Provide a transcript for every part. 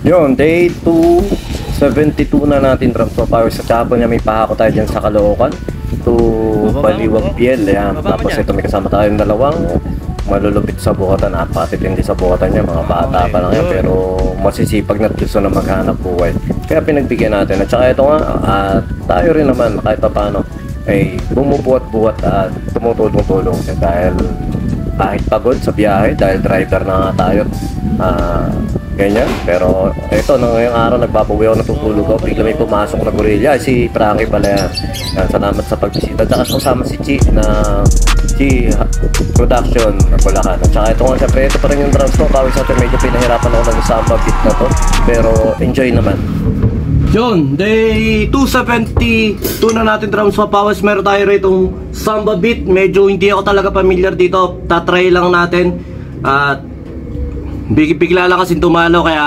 Yun, day 272 na natin drums so power sa Chapo niya. May pahako tayo dyan sa Caloocan to Baliwag PL. Yan. Tapos ito may kasama tayong dalawang malulupit sa bukatan. Napakatitindi sa bukatan niya. Mga bata pa lang yan pero masisipag na gusto na maghanap buhay. Kaya pinagbigyan natin. At saka ito nga, tayo rin naman kahit pa paano ay bumubuhat-buhat at tumutulong-tulong dahil kahit pagod sa biyahe dahil driver na nga tayo. Ganyan, pero ito nang ngayong araw nagbabawi ako, natutulog ako, bigla may pumasok na gorilla, si Frankie pala yan. Salamat sa pagbisita. At saka kasama si Chi na Chi Production na Bulacan. At saka ito nga siyempre, ito pa rin yung drums ko. Kawin sa atin, medyo pinahirapan ako ng samba beat na to, pero enjoy naman. Yun, day 272 na natin drums pa Pawas. Meron tayo rito samba beat. Medyo hindi ako talaga familiar dito, tatry lang natin. At bigla lang kasi tumalo kaya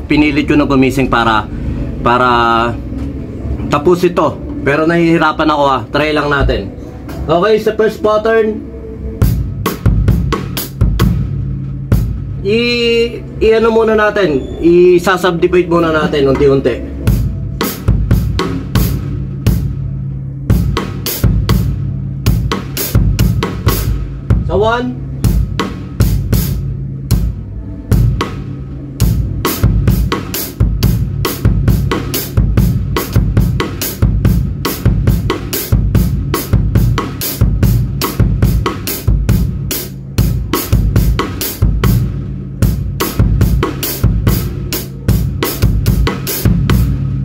pinilit ko na gumising para tapos ito. Pero nahihirapan ako try lang natin. Okay, sa first pattern i-ano muna natin, i-subdivide muna natin unti-unti. Sa 1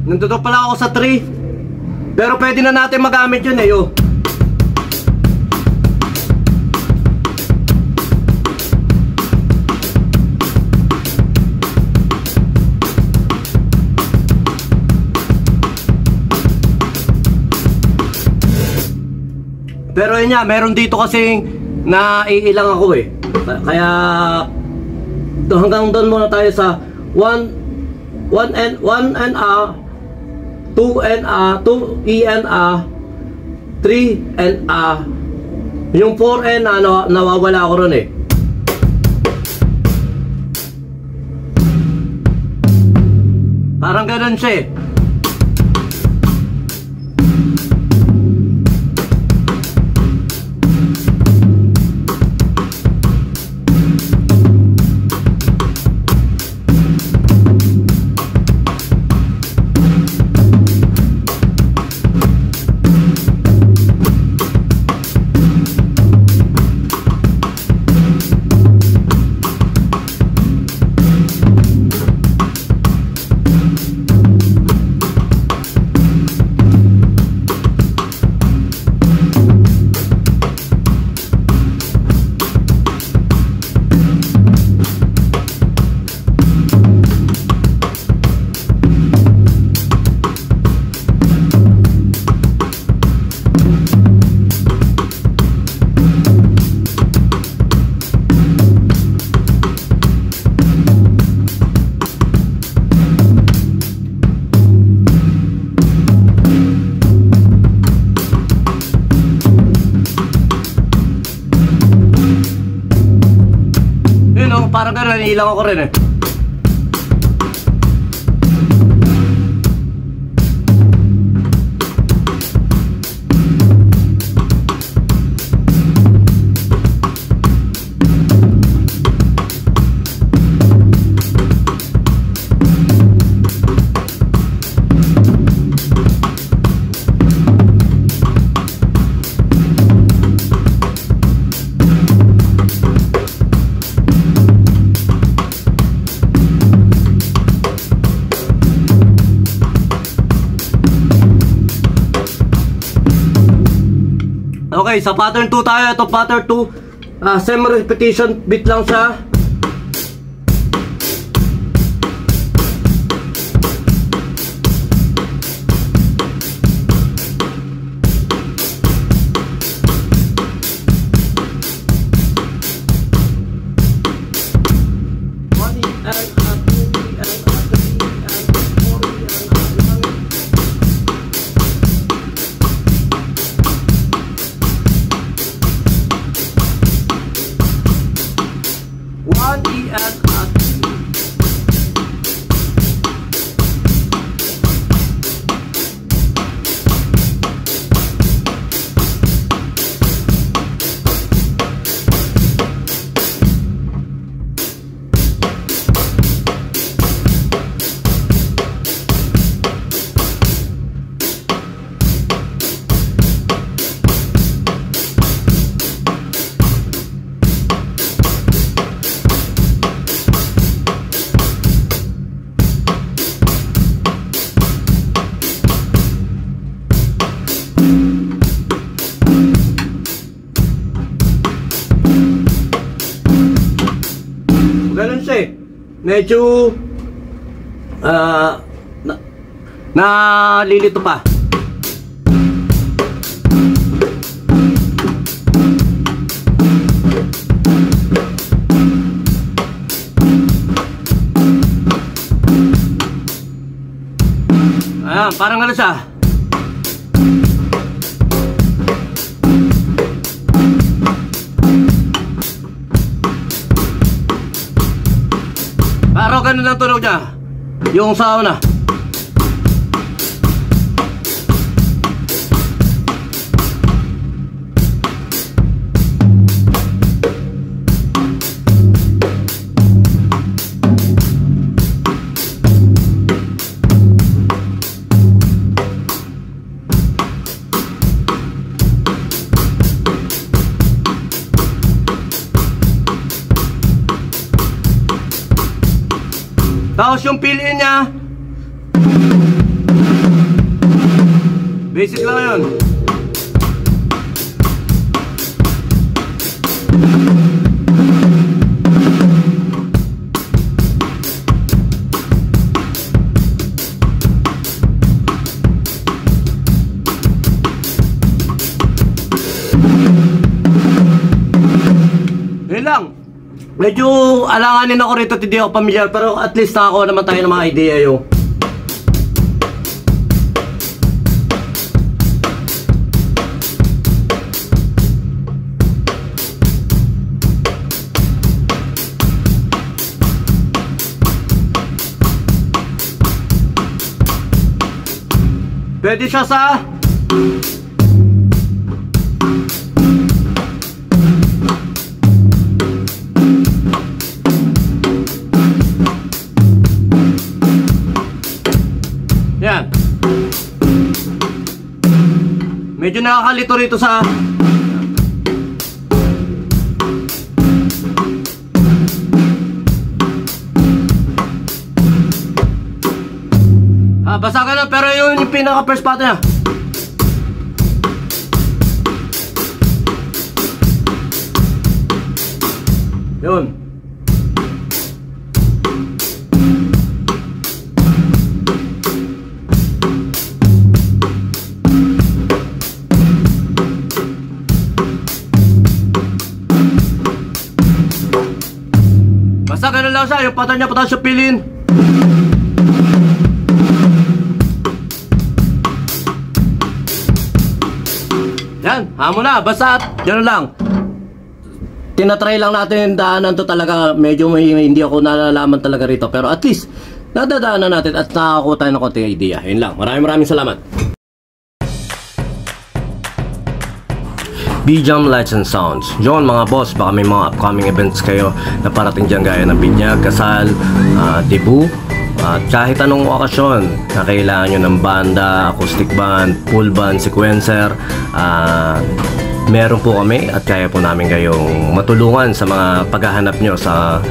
nandito pala ako sa 3. Pero pwede na natin magamit yun oh. Pero yun nga, meron dito kasing naiilang ako kaya hanggang doon muna tayo sa 1 and A, 2 and A, 2 E and A, 3 and A. Yung 4 and A nawawala ako ron parang ganun siya parang gano'n, naiilang ako rin Okay, sa pattern 2 tayo. Ito pattern 2, same repetition beat lang siya. medyo nalilito pa. Ayan, parang ano siya. Pero ganun lang tunog niya. Yung sa una. Tapos yung fill-in niya, basic lang yun. Yun lang. Medyo alanganin ako rito, hindi ako pamilyar, pero at least nakakuha naman tayo ng mga idea yung pwede siya sa yan. Medyo nakakalito rito sa basa ka na, pero yun yung pinaka first part niya. Yun. Basta ganun lang siya, yung pata niya pataas siya pilin. Yan, hamo na, basta gano'n lang. Tinatry lang natin daanan to talaga. Medyo hindi ako nalalaman talaga rito, pero at least nadadaanan natin at nakakuha tayo ng konting idea. Yun lang, maraming salamat. B-Jam Lights and Sounds. Yun mga boss, baka may mga upcoming events kayo na parating dyan gaya ng binyag, kasal, debut, at kahit anong okasyon na kailangan nyo ng banda, acoustic band, full band, sequencer, meron po kami at kaya po namin kayong matulungan sa mga paghahanap nyo sa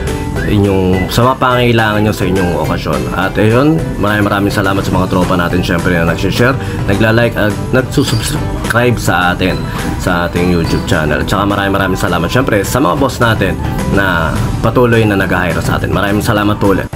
mga pangailangan nyo sa inyong okasyon. At ayun, maraming salamat sa mga tropa natin syempre na nag-share, nagla-like at nagsusubscribe sa atin sa ating YouTube channel. At saka maraming salamat syempre sa mga boss natin na patuloy na nag-hire sa atin. Maraming salamat ulit.